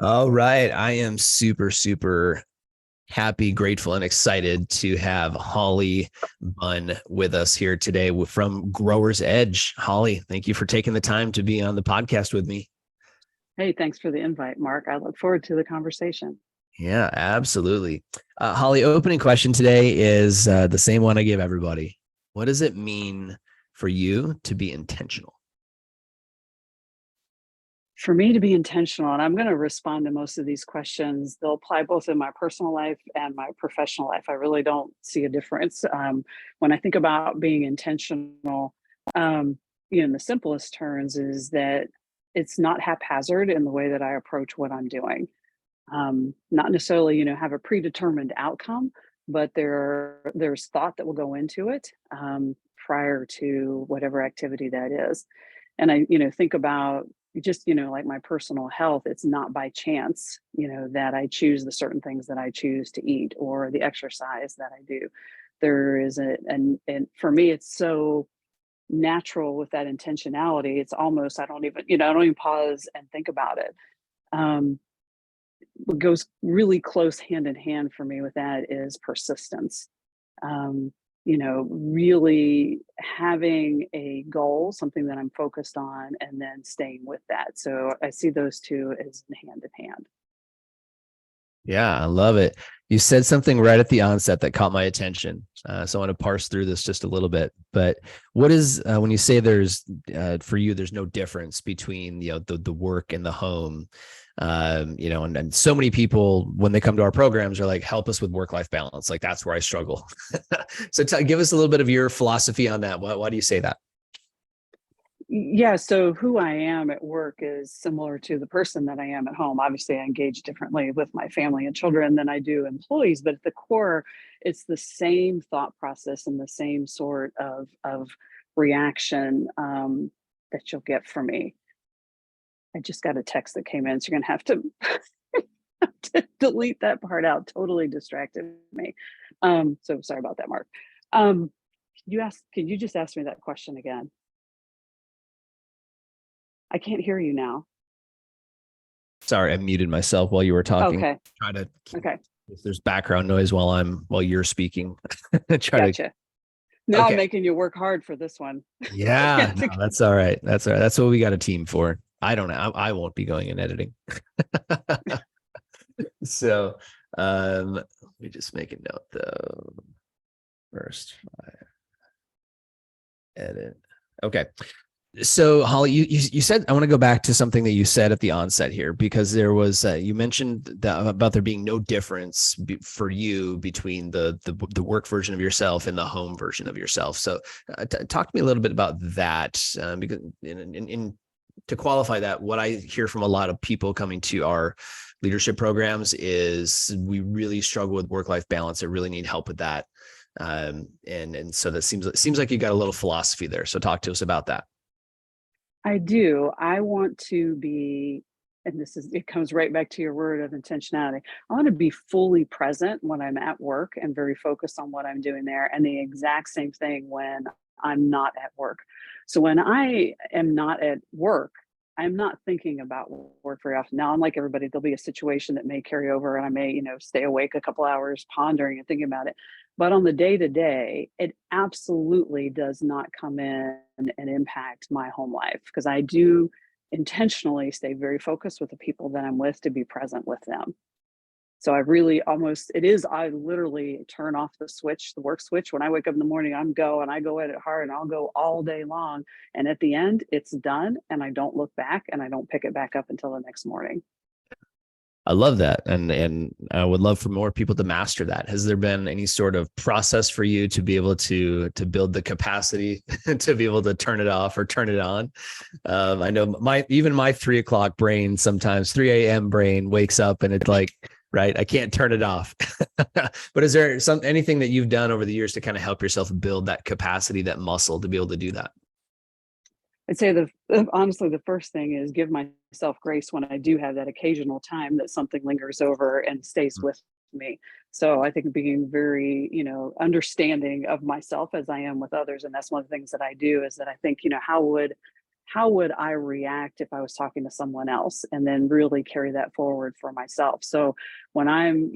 All right. I am super happy, grateful, and excited to have Hollie Bunn with us here today from Growers Edge. Hollie, thank you for taking the time to be on the podcast with me. Hey, thanks for the invite, Mark. I look forward to the conversation. Yeah, absolutely. Hollie, opening question today is the same one I give everybody. What does it mean for you to be intentional? For me to be intentional, and I'm going to respond to most of these questions, they'll apply both in my personal life and my professional life. I really don't see a difference. When I think about being intentional, in the simplest terms, is that it's not haphazard in the way that I approach what I'm doing. Not necessarily, have a predetermined outcome, but there's thought that will go into it prior to whatever activity that is. And I, think about just, like my personal health. It's not by chance, that I choose the certain things that I choose to eat or the exercise that I do. There is and for me, it's so natural with that intentionality. It's almost, I don't even pause and think about it. What goes really close hand in hand for me with that is persistence. Really having a goal, something that I'm focused on, and then staying with that. So I see those two as hand in hand. Yeah, I love it. You said something right at the onset that caught my attention. So I want to parse through this just a little bit. But what is when you say there's for you, there's no difference between the work and the home, and so many people when they come to our programs are like, help us with work-life balance. Like that's where I struggle. So give us a little bit of your philosophy on that. Why do you say that? Yeah, so who I am at work is similar to the person that I am at home. Obviously, I engage differently with my family and children than I do employees, but at the core, it's the same thought process and the same sort of reaction that you'll get from me. I just got a text that came in, so you're gonna have to delete that part out. Totally distracted me. So sorry about that, Mark. Can you just ask me that question again? I can't hear you now. Sorry, I muted myself while you were talking. Okay. Try to Okay. if there's background noise while you're speaking. Gotcha. Now I'm Okay. making you work hard for this one. Yeah, no, that's all right. That's all right. That's what we got a team for. I don't know. I won't be going in editing. So let me just make a note though. First edit. Okay. So Hollie, you said, I want to go back to something that you said at the onset here, because there was you mentioned that about there being no difference for you between the work version of yourself and the home version of yourself. So talk to me a little bit about that, because to qualify that, what I hear from a lot of people coming to our leadership programs is we really struggle with work-life balance. I really need help with that. And so that seems like you got a little philosophy there. So talk to us about that. I do. I want to be, and it comes right back to your word of intentionality. I want to be fully present when I'm at work and very focused on what I'm doing there, and the exact same thing when I'm not at work. So when I am not at work, I'm not thinking about work very often. Now, unlike everybody, there'll be a situation that may carry over and I may, stay awake a couple hours pondering and thinking about it. But on the day to day, it absolutely does not come in and impact my home life because I do intentionally stay very focused with the people that I'm with to be present with them. So I literally turn off the switch, the work switch. When I wake up in the morning, I go at it hard and I'll go all day long. And at the end, it's done and I don't look back and I don't pick it back up until the next morning. I love that. And I would love for more people to master that. Has there been any sort of process for you to be able to build the capacity to be able to turn it off or turn it on? I know my 3 o'clock brain, sometimes 3 a.m. brain wakes up and it's like, right, I can't turn it off. But is there anything that you've done over the years to kind of help yourself build that capacity, that muscle to be able to do that? I'd say honestly, the first thing is give myself grace when I do have that occasional time that something lingers over and stays with me. So I think being very, understanding of myself as I am with others. And that's one of the things that I do is that I think, how would I react if I was talking to someone else, and then really carry that forward for myself. So when I'm,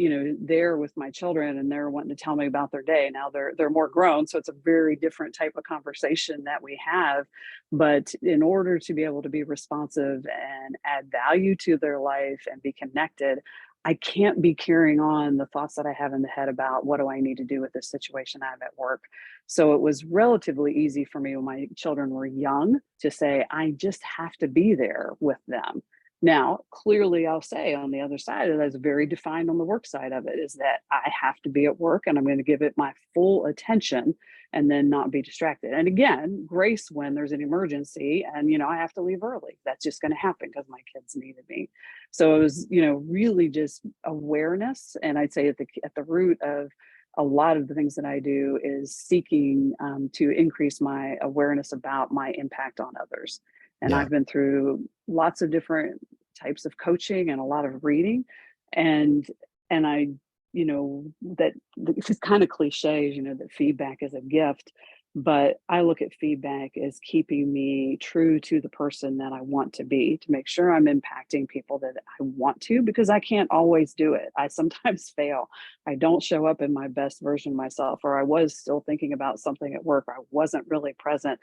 there with my children and they're wanting to tell me about their day, now they're more grown, so it's a very different type of conversation that we have. But in order to be able to be responsive and add value to their life and be connected, I can't be carrying on the thoughts that I have in the head about what do I need to do with this situation I have at work. So it was relatively easy for me when my children were young to say, I just have to be there with them. Now, clearly, I'll say on the other side of that is very defined on the work side of it, is that I have to be at work and I'm going to give it my full attention and then not be distracted. And again, grace when there's an emergency and, I have to leave early. That's just going to happen because my kids needed me. So it was, really just awareness. And I'd say at the root of a lot of the things that I do is seeking to increase my awareness about my impact on others. And Yeah. I've been through lots of different types of coaching and a lot of reading. And I, that it's kind of cliche, that feedback is a gift. But I look at feedback as keeping me true to the person that I want to be, to make sure I'm impacting people that I want to, because I can't always do it. I sometimes fail. I don't show up in my best version of myself, or I was still thinking about something at work. I wasn't really present.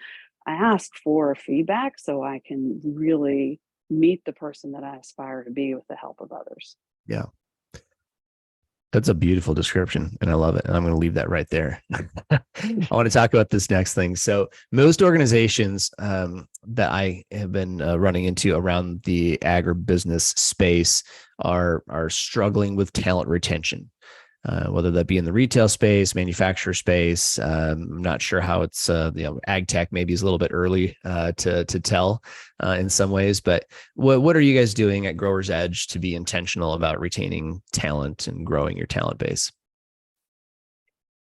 I ask for feedback so I can really meet the person that I aspire to be with the help of others. Yeah. That's a beautiful description and I love it. And I'm going to leave that right there. I want to talk about this next thing. So most organizations that I have been running into around the agribusiness space are struggling with talent retention. Whether that be in the retail space, manufacturer space. I'm not sure how it's, AgTech maybe is a little bit early to tell in some ways, but what are you guys doing at Growers Edge to be intentional about retaining talent and growing your talent base?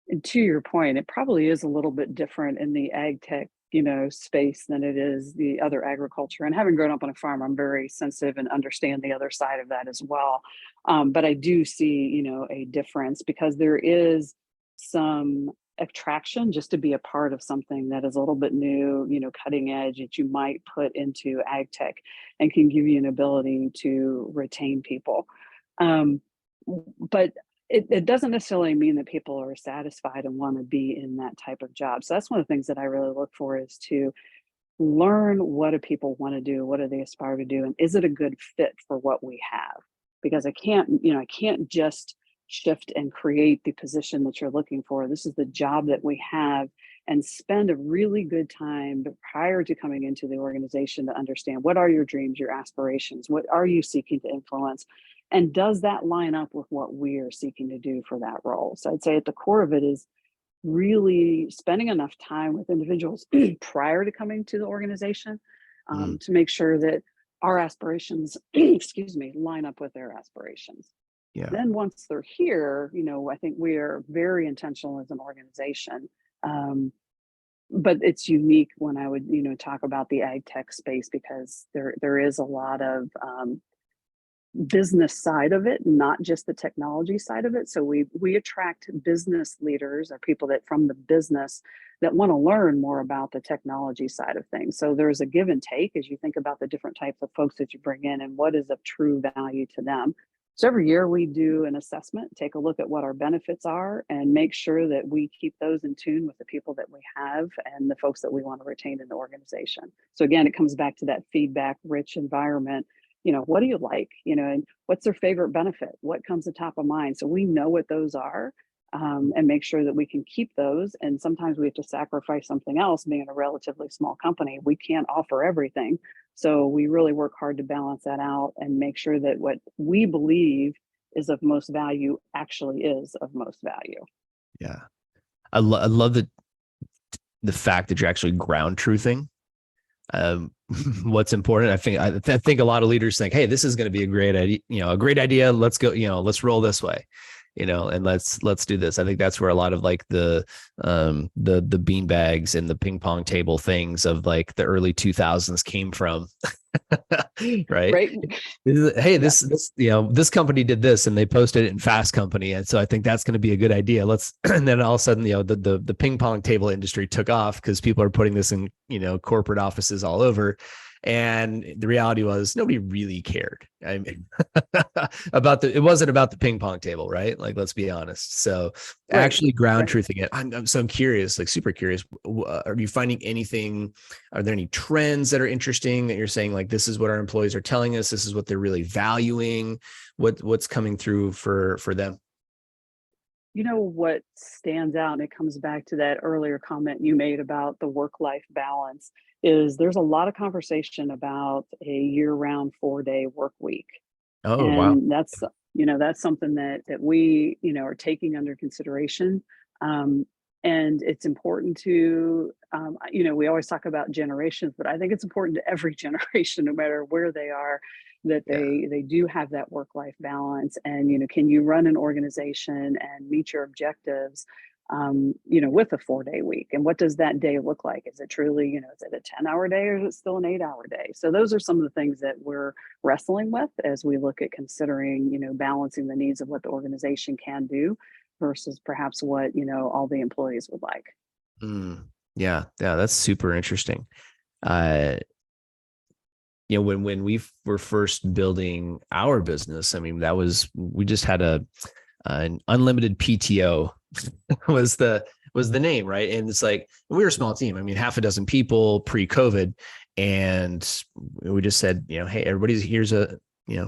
And to your point, it probably is a little bit different in the ag tech, space than it is the other agriculture. And having grown up on a farm, I'm very sensitive and understand the other side of that as well. But I do see, a difference because there is some attraction just to be a part of something that is a little bit new, cutting edge that you might put into ag tech and can give you an ability to retain people. But it doesn't necessarily mean that people are satisfied and want to be in that type of job. So that's one of the things that I really look for, is to learn, what do people want to do? What do they aspire to do? And is it a good fit for what we have? Because I can't just shift and create the position that you're looking for. This is the job that we have, and spend a really good time prior to coming into the organization to understand, what are your dreams, your aspirations? What are you seeking to influence? And does that line up with what we are seeking to do for that role? So I'd say at the core of it is really spending enough time with individuals prior to coming to the organization to make sure that our aspirations, excuse me, line up with their aspirations. Yeah. Then once they're here, I think we are very intentional as an organization. But it's unique when I would, talk about the ag tech space, because there is a lot of business side of it, not just the technology side of it. So we attract business leaders, or people that from the business that want to learn more about the technology side of things. So there's a give and take as you think about the different types of folks that you bring in and what is of true value to them. So every year we do an assessment, take a look at what our benefits are, and make sure that we keep those in tune with the people that we have and the folks that we want to retain in the organization. So again, it comes back to that feedback rich environment. What do you like, and what's their favorite benefit? What comes to top of mind? So we know what those are, and make sure that we can keep those. And sometimes we have to sacrifice something else. Being a relatively small company, we can't offer everything. So we really work hard to balance that out and make sure that what we believe is of most value actually is of most value. Yeah. I love the fact that you're actually ground truthing what's important. I think a lot of leaders think, hey, this is going to be a great idea, let's go, let's roll this way. and let's do this. I think that's where a lot of like the bean bags and the ping pong table things of like the early 2000s came from. Right. Right. Hey, Yeah. this company did this and they posted it in Fast Company. And so I think that's going to be a good idea. Let's, and then all of a sudden, the ping pong table industry took off because people are putting this in, corporate offices all over. And the reality was nobody really cared. I mean, it wasn't about the ping pong table, right? Like, let's be honest. So Right. actually ground Right. truthing it. I'm curious, like super curious. Are you finding anything? Are there any trends that are interesting that you're saying like, this is what our employees are telling us? This is what they're really valuing. What's coming through for them? You know what stands out, and it comes back to that earlier comment you made about the work-life balance, is there's a lot of conversation about a year-round 4-day work week. Oh, wow. And that's something that we, are taking under consideration. Um, and it's important to, we always talk about generations, but I think it's important to every generation, no matter where they are, that Yeah. they do have that work-life balance. And, can you run an organization and meet your objectives, with a 4-day week? And what does that day look like? Is it truly, is it a 10-hour day or is it still an 8-hour day? So those are some of the things that we're wrestling with as we look at considering, balancing the needs of what the organization can do versus perhaps what, all the employees would like. Mm, yeah. Yeah. That's super interesting. Uh, when we were first building our business, I mean, we just had an unlimited PTO was the name, right? And it's like we were a small team. I mean, half a dozen people pre-COVID, and we just said, hey,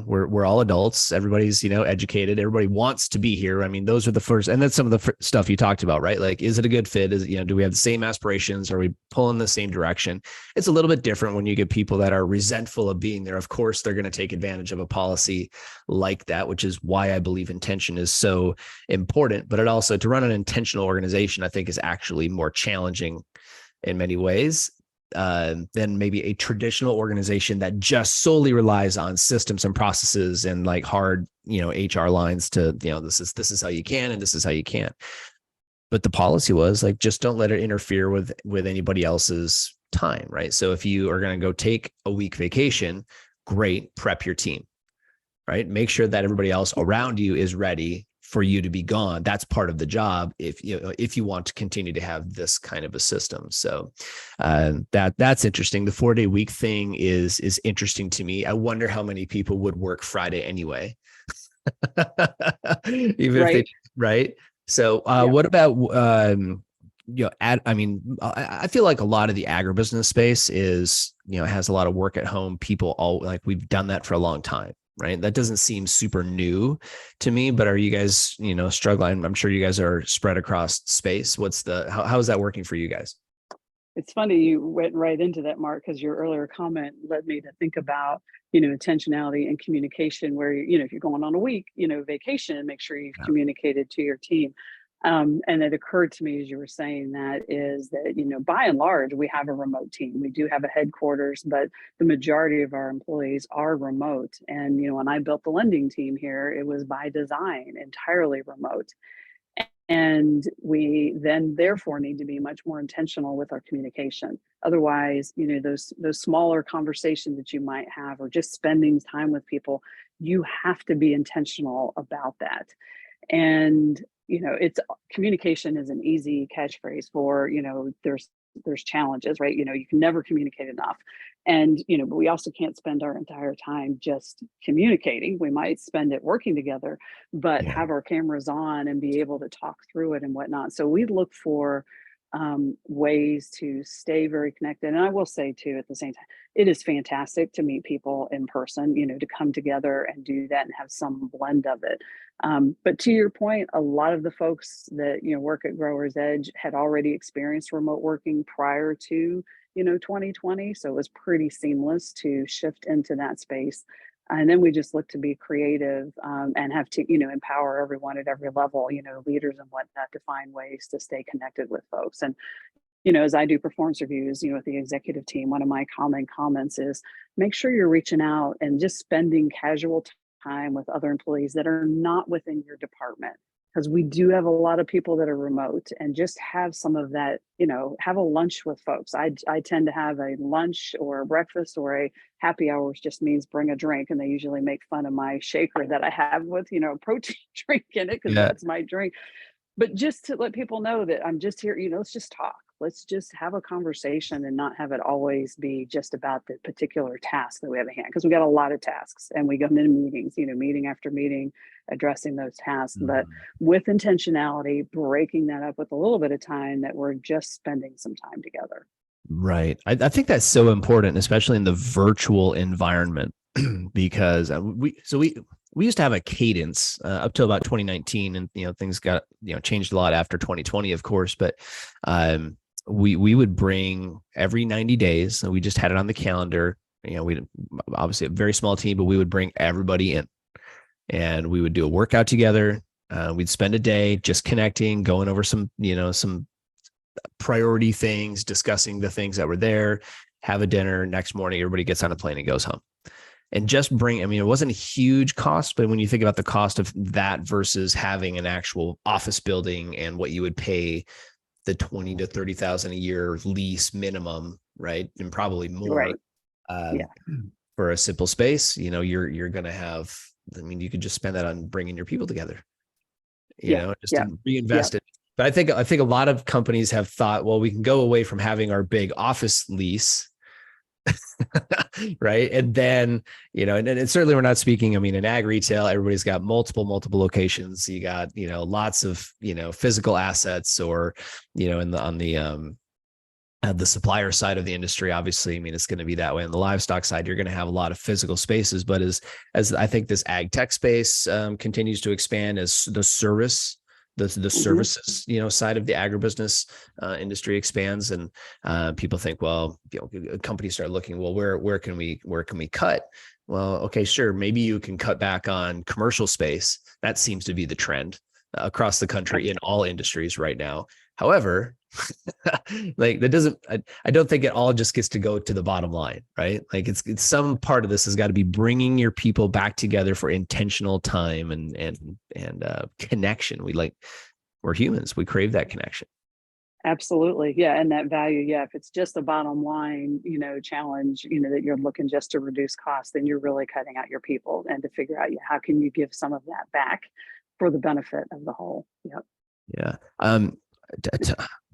we're all adults. Everybody's educated. Everybody wants to be here. I mean, those are the first, and that's some of the stuff you talked about, right? Like, is it a good fit? Do we have the same aspirations? Are we pulling the same direction? It's a little bit different when you get people that are resentful of being there. Of course, they're going to take advantage of a policy like that, which is why I believe intention is so important. But it also, to run an intentional organization, I think is actually more challenging in many ways than maybe a traditional organization that just solely relies on systems and processes and like hard, HR lines to, this is how you can, and this is how you can't. But the policy was like, just don't let it interfere with anybody else's time. Right. So if you are going to go take a week vacation, great, prep your team, right? Make sure that everybody else around you is ready for you to be gone. That's part of the job if you want to continue to have this kind of a system. So that's interesting. The 4-day week thing is interesting to me. I wonder how many people would work Friday anyway, even if they Right. right. So Yeah. what about I feel like a lot of the agribusiness space is, has a lot of work at home. People all like, we've done that for a long time, right? That doesn't seem super new to me, but are you guys, struggling? I'm sure you guys are spread across space. How is that working for you guys? It's funny you went right into that, Mark, because your earlier comment led me to think about, intentionality and communication, where, if you're going on a week, vacation, make sure you've Yeah. communicated to your team. And it occurred to me as you were saying that is that, by and large, we have a remote team. We do have a headquarters, but the majority of our employees are remote. And, when I built the lending team here, it was by design, entirely remote. And we then therefore need to be much more intentional with our communication. Otherwise, those smaller conversations that you might have, or just spending time with people, you have to be intentional about that. And it's communication is an easy catchphrase for, there's challenges, right? You can never communicate enough. And but we also can't spend our entire time just communicating. We might spend it working together, but Yeah. have our cameras on and be able to talk through it and whatnot. So we look for ways to stay very connected. And I will say too, at the same time, it is fantastic to meet people in person, to come together and do that and have some blend of it. But to your point, a lot of the folks that work at Growers Edge had already experienced remote working prior to 2020, so it was pretty seamless to shift into that space. And then we just look to be creative and have to empower everyone at every level, leaders and whatnot, to find ways to stay connected with folks. And as I do performance reviews, with the executive team, one of my common comments is make sure you're reaching out and just spending casual time with other employees that are not within your department. because we do have a lot of people that are remote, and just have some of that, have a lunch with folks. I tend to have a lunch or a breakfast or a happy hour, which just means bring a drink. And they usually make fun of my shaker that I have with, protein drink in it, because Yeah. that's my drink. But just to let people know that I'm just here, let's just talk. Let's just have a conversation and not have it always be just about the particular task that we have at hand. Because we got a lot of tasks and we go into meetings, meeting after meeting, addressing those tasks. But Mhm. with intentionality, breaking that up with a little bit of time that we're just spending some time together. Right. I think that's so important, especially in the virtual environment, because we used to have a cadence up till about 2019, and things got changed a lot after 2020, of course. But we would bring every 90 days, and we just had it on the calendar. We obviously a very small team, but we would bring everybody in, and we would do a workout together. We'd spend a day just connecting, going over some priority things, discussing the things that were there, have a dinner. Next morning, everybody gets on a plane and goes home. And just it wasn't a huge cost, but when you think about the cost of that versus having an actual office building and what you would pay the 20 to 30,000 a year lease minimum, right? And probably more Right. Yeah. for a simple space, you're going to have, you could just spend that on bringing your people together, Yeah. just Yeah. to Yeah. reinvest it. But I think a lot of companies have thought, well, we can go away from having our big office lease, right? And then, and certainly we're not speaking, in ag retail, everybody's got multiple locations. You got, lots of, physical assets, or, on the supplier side of the industry, obviously, it's going to be that way. On the livestock side, you're going to have a lot of physical spaces. But as I think this ag tech space continues to expand, as the Mm-hmm. services side of the agribusiness industry expands, and people think, well, companies start looking, well, where can we cut? Well, okay, sure, maybe you can cut back on commercial space. That seems to be the trend across the country in all industries right now. However, like that doesn't, I don't think it all just gets to go to the bottom line, right? Like it's some part of this has got to be bringing your people back together for intentional time and connection. We're humans. We crave that connection. Absolutely. Yeah. And that value. Yeah. If it's just a bottom line, challenge, that you're looking just to reduce costs, then you're really cutting out your people, and to figure out, how can you give some of that back for the benefit of the whole? Yep. Yeah.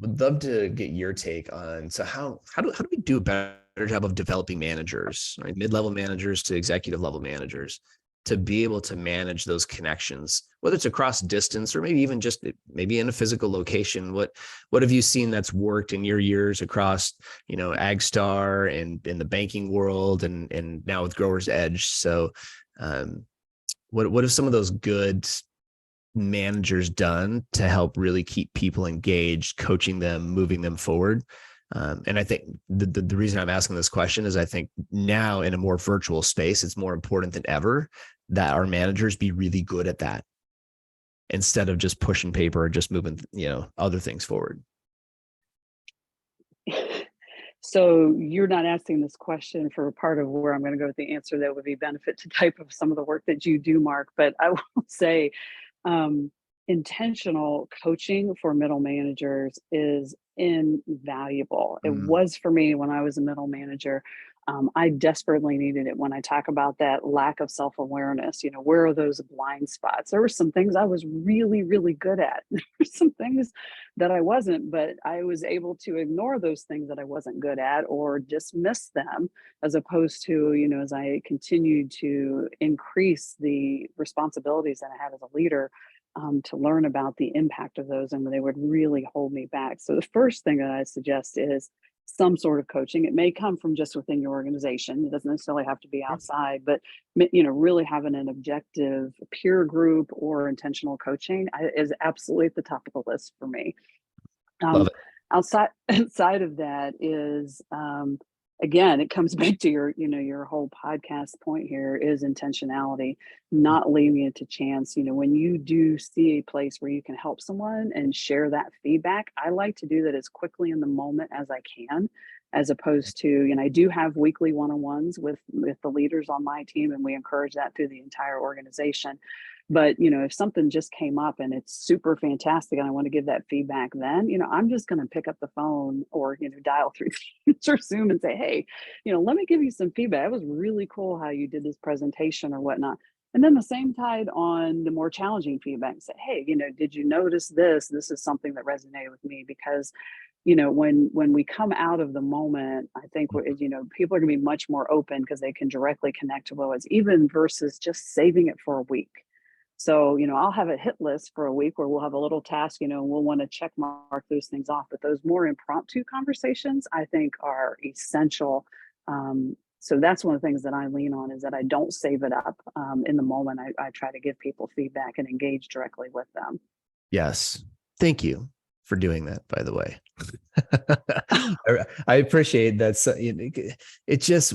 Would love to get your take on, so how do we do a better job of developing managers, right? Mid-level managers to executive level managers, to be able to manage those connections, whether it's across distance or maybe even just maybe in a physical location. What have you seen that's worked in your years across, AgStar and in the banking world, and now with Growers Edge? So what have some of those good managers done to help really keep people engaged, coaching them, moving them forward? And I think the reason I'm asking this question is I think now in a more virtual space, it's more important than ever that our managers be really good at that, instead of just pushing paper or just moving, other things forward. So you're not asking this question for a part of where I'm going to go with the answer that would be benefit to type of some of the work that you do, Mark. But I will say, um, intentional coaching for middle managers is invaluable. It Mm, was for me when I was a middle manager. I desperately needed it. When I talk about that lack of self-awareness, where are those blind spots? There were some things I was really, really good at. There were some things that I wasn't, but I was able to ignore those things that I wasn't good at, or dismiss them, as opposed to, as I continued to increase the responsibilities that I had as a leader, to learn about the impact of those, and they would really hold me back. So the first thing that I suggest is some sort of coaching. It may come from just within your organization. It doesn't necessarily have to be outside, but really having an objective peer group or intentional coaching is absolutely at the top of the list for me. love Um, it. outside of that is, again, it comes back to your whole podcast point here is intentionality, not leaving it to chance. When you do see a place where you can help someone and share that feedback, I like to do that as quickly in the moment as I can, as opposed to, I do have weekly one-on-ones with the leaders on my team, and we encourage that through the entire organization. But, if something just came up and it's super fantastic and I want to give that feedback, then, I'm just going to pick up the phone or, dial through Teams or Zoom and say, hey, let me give you some feedback. It was really cool how you did this presentation or whatnot. And then the same tide on the more challenging feedback, say, hey, did you notice this? This is something that resonated with me because when we come out of the moment, I think people are going to be much more open because they can directly connect to what was, even versus just saving it for a week. So, I'll have a hit list for a week where we'll have a little task, and we'll want to check mark those things off. But those more impromptu conversations, I think, are essential. So that's one of the things that I lean on, is that I don't save it up in the moment. I try to give people feedback and engage directly with them. Yes. Thank you for doing that, by the way. I appreciate that. So, it's just,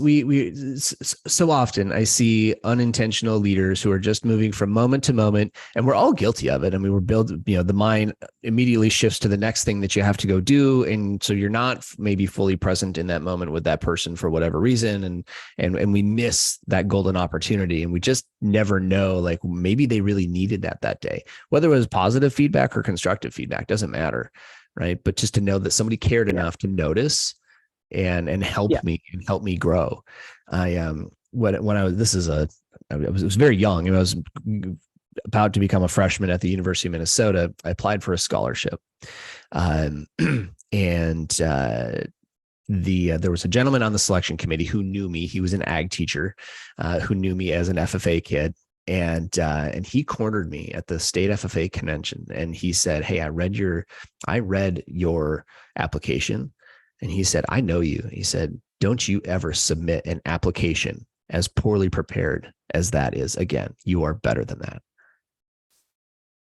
so often I see unintentional leaders who are just moving from moment to moment, and we're all guilty of it. I mean, we're built, the mind immediately shifts to the next thing that you have to go do. And so you're not maybe fully present in that moment with that person for whatever reason. And we miss that golden opportunity, and we just never know, like, maybe they really needed that day, whether it was positive feedback or constructive feedback, doesn't matter. Right. But just to know that somebody cared enough to notice and help me and help me grow. When I was, I was very young, and I was about to become a freshman at the University of Minnesota. I applied for a scholarship. And there was a gentleman on the selection committee who knew me. He was an ag teacher who knew me as an FFA kid. And he cornered me at the state FFA convention, and he said, hey, I read your application. And he said, I know you. He said, don't you ever submit an application as poorly prepared as that is again. You are better than that.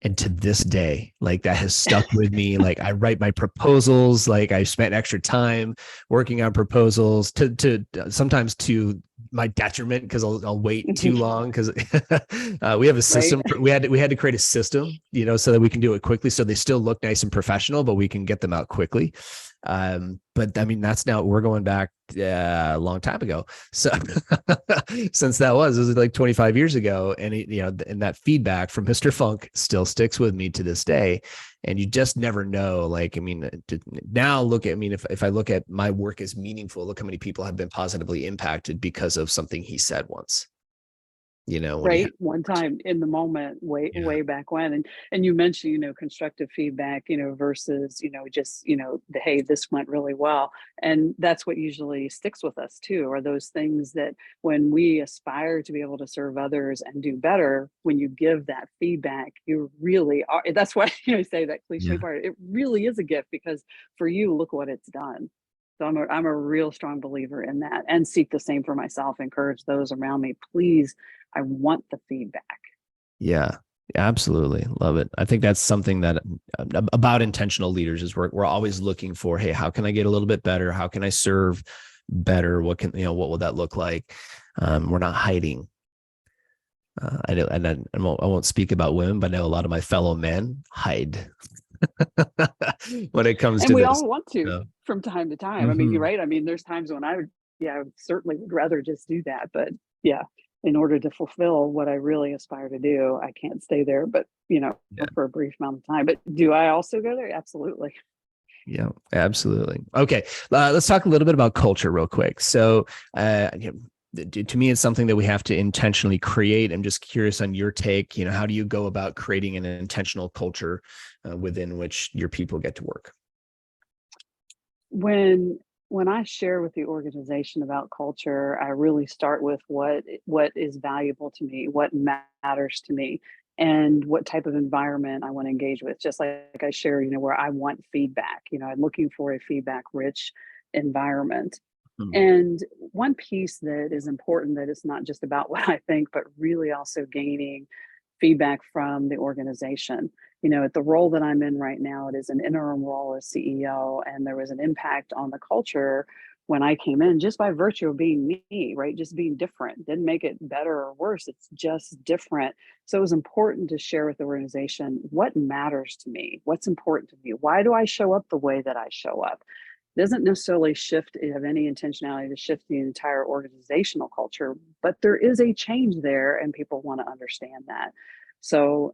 And to this day, like, that has stuck with me. Like, I write my proposals, like, I spent extra time working on proposals to sometimes to my detriment, because I'll wait too long, because we have a system. Right. We had to create a system, so that we can do it quickly. So they still look nice and professional, but we can get them out quickly. But I mean, we're going back a long time ago. So since it was like 25 years ago, and and that feedback from Mr. Funk still sticks with me to this day. And you just never know. Like, I mean, now if I look at my work as meaningful, look how many people have been positively impacted because of something he said once. Right. One time in the moment, way back when. And you mentioned, constructive feedback, versus, just, hey, this went really well. And that's what usually sticks with us too, are those things that when we aspire to be able to serve others and do better, when you give that feedback, you really are. That's why, I say that cliche part, it really is a gift, because for you, look what it's done. So I'm a real strong believer in that, and seek the same for myself, encourage those around me. Please, I want the feedback. Yeah, absolutely. Love it. I think that's something that about intentional leaders is we're always looking for, hey, how can I get a little bit better? How can I serve better? What will that look like? We're not hiding. I know, and I won't speak about women, but I know a lot of my fellow men hide when it comes And to we this. all want to from time to time. I mean, you're right. I mean, there's times when I certainly would rather just do that. But in order to fulfill what I really aspire to do, I can't stay there, but for a brief amount of time. But do I also go there? Absolutely. Yeah, absolutely. Okay. Let's talk a little bit about culture real quick. So, to me, it's something that we have to intentionally create. I'm just curious on your take. How do you go about creating an intentional culture within which your people get to work? When I share with the organization about culture, I really start with what is valuable to me, what matters to me, and what type of environment I want to engage with. Just like I share, where I want feedback. I'm looking for a feedback rich environment. And one piece that is important, that it's not just about what I think, but really also gaining feedback from the organization. At the role that I'm in right now, it is an interim role as CEO, and there was an impact on the culture when I came in, just by virtue of being me, right? Just being different. Didn't make it better or worse. It's just different. So it was important to share with the organization what matters to me, what's important to me. Why do I show up the way that I show up? Doesn't necessarily have any intentionality to shift the entire organizational culture, but there is a change there, and people want to understand that. So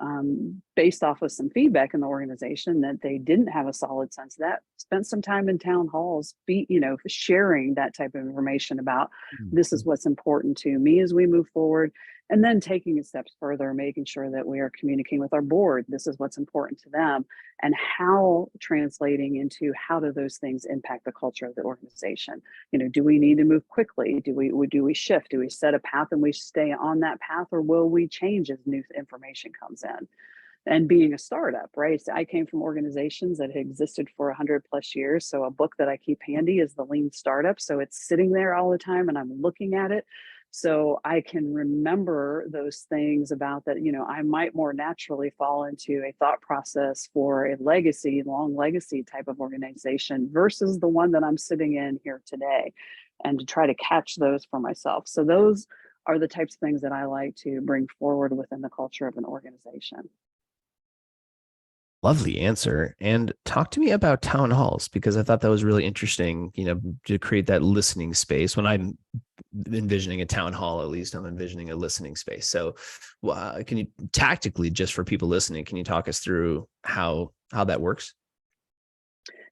based off of some feedback in the organization that they didn't have a solid sense of that, spent some time in town halls, sharing that type of information about this is what's important to me as we move forward. And then taking it steps further, making sure that we are communicating with our board. This is what's important to them, and how translating into how do those things impact the culture of the organization. Do we need to move quickly? Do we shift? Do we set a path and we stay on that path, or will we change as new information comes in? And being a startup, right? So I came from organizations that had existed for 100 plus years. So a book that I keep handy is The Lean Startup. So it's sitting there all the time and I'm looking at it. So I can remember those things about that, I might more naturally fall into a thought process for a long legacy type of organization versus the one that I'm sitting in here today, and to try to catch those for myself. So those are the types of things that I like to bring forward within the culture of an organization. Lovely answer. And talk to me about town halls, because I thought that was really interesting, to create that listening space. When I'm envisioning a town hall, at least I'm envisioning a listening space. So can you tactically, just for people listening, can you talk us through how that works?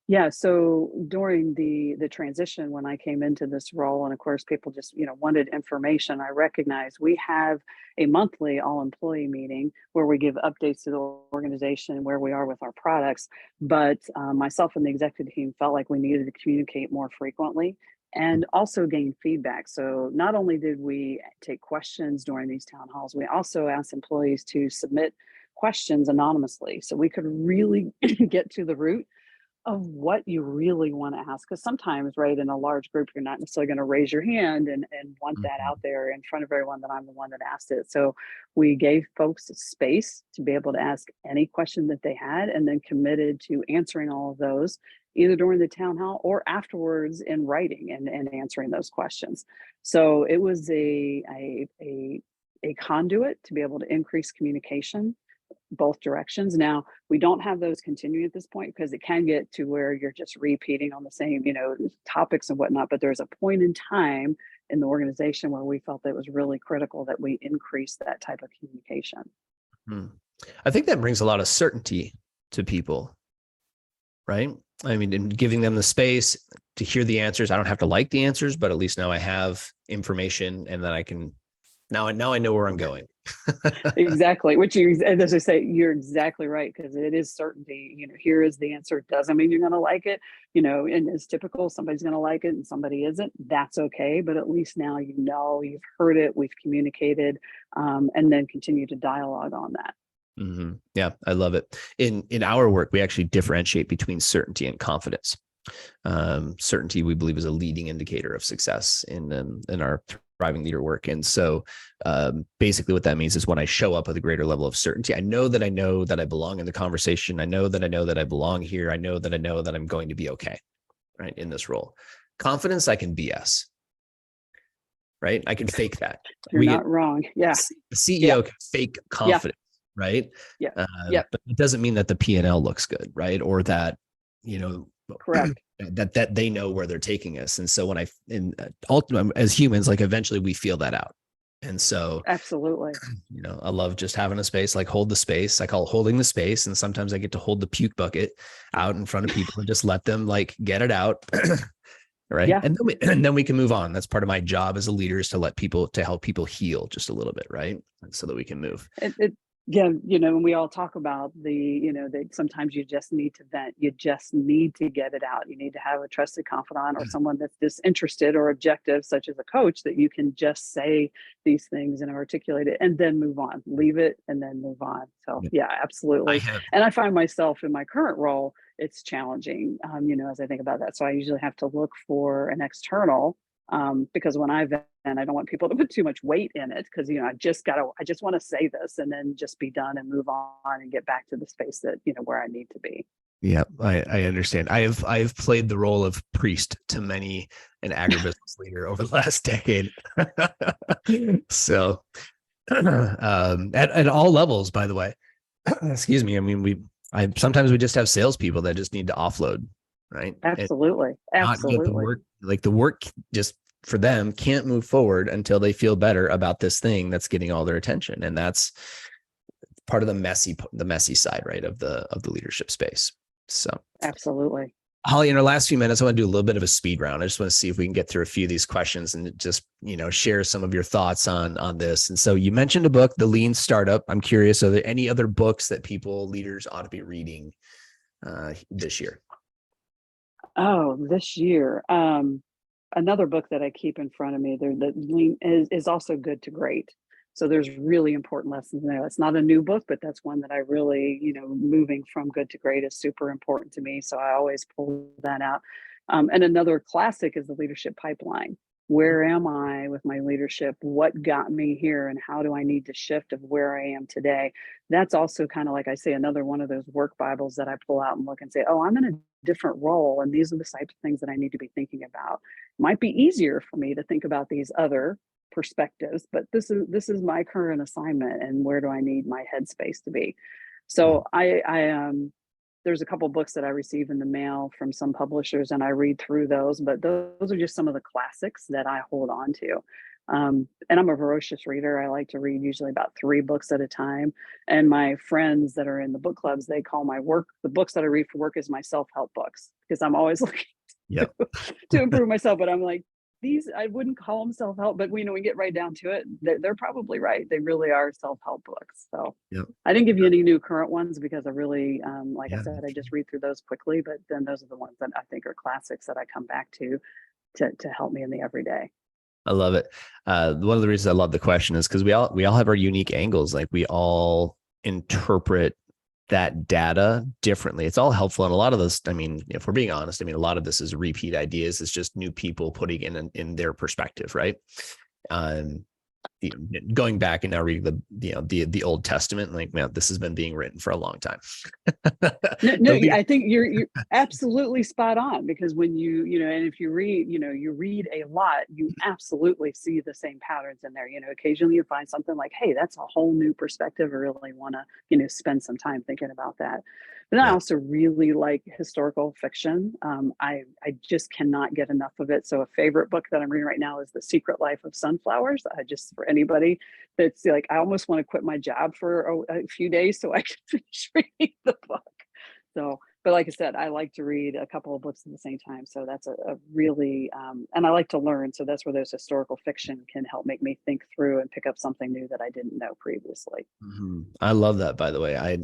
Yeah, so during the transition when I came into this role, and of course people just wanted information, I recognize we have a monthly all employee meeting where we give updates to the organization and where we are with our products. But myself and the executive team felt like we needed to communicate more frequently and also gain feedback. So not only did we take questions during these town halls, we also asked employees to submit questions anonymously so we could really get to the root of what you really want to ask. Because sometimes, right, in a large group, you're not necessarily going to raise your hand and want that out Mhm. there in front of everyone that I'm the one that asked it. So we gave folks space to be able to ask any question that they had, and then committed to answering all of those either during the town hall or afterwards in writing, and answering those questions. So it was a conduit to be able to increase communication both directions. Now, we don't have those continuing at this point because it can get to where you're just repeating on the same, topics and whatnot. But there's a point in time in the organization where we felt that it was really critical that we increase that type of communication. Hmm. I think that brings a lot of certainty to people, right? I mean, in giving them the space to hear the answers. I don't have to like the answers, but at least now I have information, and then I can now I know where I'm going. Exactly. And as I say, you're exactly right, because it is certainty. Here is the answer. Doesn't mean you're going to like it. And it's typical. Somebody's going to like it and somebody isn't. That's okay. But at least now you've heard it. We've communicated, and then continue to dialogue on that. Mm-hmm. Yeah, I love it. In our work, we actually differentiate between certainty and confidence. Certainty, we believe, is a leading indicator of success in our thriving leader work. And so basically what that means is when I show up with a greater level of certainty, I know that I belong in the conversation. I know that I belong here. I know that I'm going to be okay, right, in this role. Confidence, I can BS, right? I can fake that. You're not wrong. Yeah. The CEO Yeah. can fake Yeah. confidence, right? Yeah. Yeah. But it doesn't mean that the P&L looks good, right? Or that, Correct. that they know where they're taking us. And so ultimately, as humans, like eventually we feel that out. And so, Absolutely. I love just having a space, like hold the space. I call it holding the space. And sometimes I get to hold the puke bucket out in front of people and just let them like get it out. Right. Yeah. And then we can move on. That's part of my job as a leader, is to help people heal just a little bit. Right. So that we can move. Yeah, and we all talk about that sometimes you just need to vent. You just need to get it out. You need to have a trusted confidant or someone that's disinterested or objective, such as a coach, that you can just say these things and articulate it and then move on, leave it and then move on. So yeah, absolutely. And I find myself in my current role, it's challenging, as I think about that. So I usually have to look for an external, because when I vent, I don't want people to put too much weight in it, because I just want to say this and then just be done and move on and get back to the space that where I need to be. Yeah, I understand. I have played the role of priest to many an agribusiness leader over the last decade. So at all levels, by the way. Excuse me. I mean, sometimes we just have salespeople that just need to offload, right? Absolutely. And not get the Absolutely. work, like the work just for them can't move forward until they feel better about this thing that's getting all their attention. And that's part of the messy side, right, of the leadership space. So Absolutely. Hollie, in our last few minutes, I want to do a little bit of a speed round. I just want to see if we can get through a few of these questions and just, share some of your thoughts on this. And so you mentioned a book, The Lean Startup. I'm curious, are there any other books that leaders ought to be reading this year? Oh, this year. Another book that I keep in front of me there that lean is also Good to Great. So there's really important lessons there. It's not a new book, but that's one that I really, moving from good to great is super important to me. So I always pull that out. And another classic is The Leadership Pipeline. Where am I with my leadership? What got me here, and how do I need to shift of where I am today? That's also kind of, like I say, another one of those work Bibles that I pull out and look and say, oh, I'm in a different role, and these are the types of things that I need to be thinking about. Might be easier for me to think about these other perspectives, but this is my current assignment, and where do I need my headspace to be? So I there's a couple books that I receive in the mail from some publishers, and I read through those, but those are just some of the classics that I hold on to. And I'm a voracious reader. I like to read usually about 3 books at a time. And my friends that are in the book clubs, they call the books that I read for work is my self-help books, because I'm always looking Yep. to improve myself. But I'm like, these, I wouldn't call them self-help, but we get right down to it. They're probably right. They really are self-help books. So Yep. I didn't give you any new current ones because I really, like I Yeah. said, I just read through those quickly, but then those are the ones that I think are classics that I come back to help me in the everyday. I love it. One of the reasons I love the question is because we all have our unique angles. Like, we all interpret that data differently. It's all helpful. And a lot of this, I mean, if we're being honest, I mean, a lot of this is repeat ideas. It's just new people putting in their perspective, right? Going back and now reading the Old Testament, like, man, this has been being written for a long time. No, I think you're absolutely spot on, because when and if you read, you read a lot, you absolutely see the same patterns in there. Occasionally you find something like, hey, that's a whole new perspective. I really want to, spend some time thinking about that. But then I also really like historical fiction. I just cannot get enough of it. So a favorite book that I'm reading right now is The Secret Life of Sunflowers. For anybody that's like, I almost want to quit my job for a few days so I can finish reading the book. So, but like I said, I like to read a couple of books at the same time. So that's a really, and I like to learn. So that's where those historical fiction can help make me think through and pick up something new that I didn't know previously. Mm-hmm. I love that, by the way.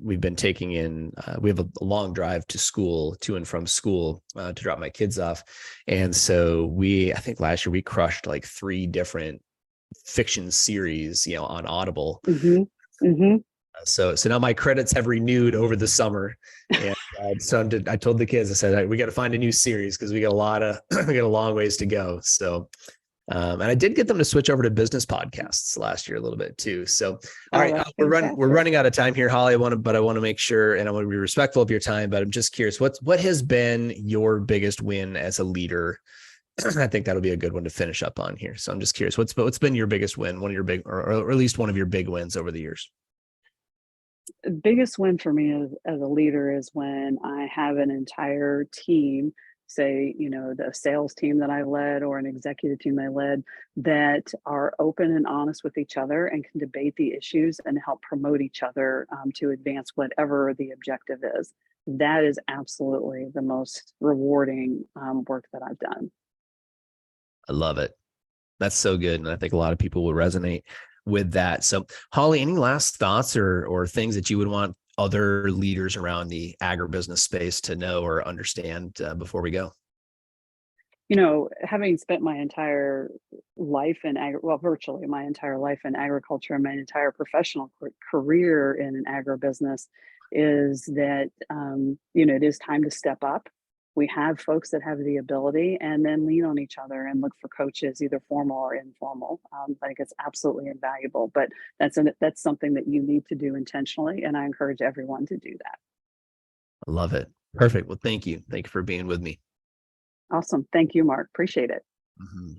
We've been taking we have a long drive to and from school to drop my kids off. And so I think last year we crushed like 3 different fiction series, on Audible. Mm-hmm. Mm-hmm. So now my credits have renewed over the summer, and I told the kids, I said, we got to find a new series because we got we got a long ways to go. So, and I did get them to switch over to business podcasts last year a little bit too. So, all right, we're running out of time here, Hollie. I want to make sure, and I want to be respectful of your time, but I'm just curious, what has been your biggest win as a leader? I think that'll be a good one to finish up on here. So I'm just curious, what's been your biggest win, one of your big, or at least one of your big wins over the years? The biggest win for me as a leader is when I have an entire team, say, the sales team that I led or an executive team I led, that are open and honest with each other and can debate the issues and help promote each other to advance whatever the objective is. That is absolutely the most rewarding work that I've done. I love it. That's so good. And I think a lot of people will resonate with that. So, Hollie, any last thoughts or things that you would want other leaders around the agribusiness space to know or understand before we go? Having spent my entire life in virtually my entire life in agriculture and my entire professional career in an agribusiness, is that, it is time to step up. We have folks that have the ability, and then lean on each other and look for coaches, either formal or informal. I think it's absolutely invaluable, but that's something that you need to do intentionally. And I encourage everyone to do that. I love it. Perfect. Well, thank you. Thank you for being with me. Awesome. Thank you, Mark. Appreciate it. Mm-hmm.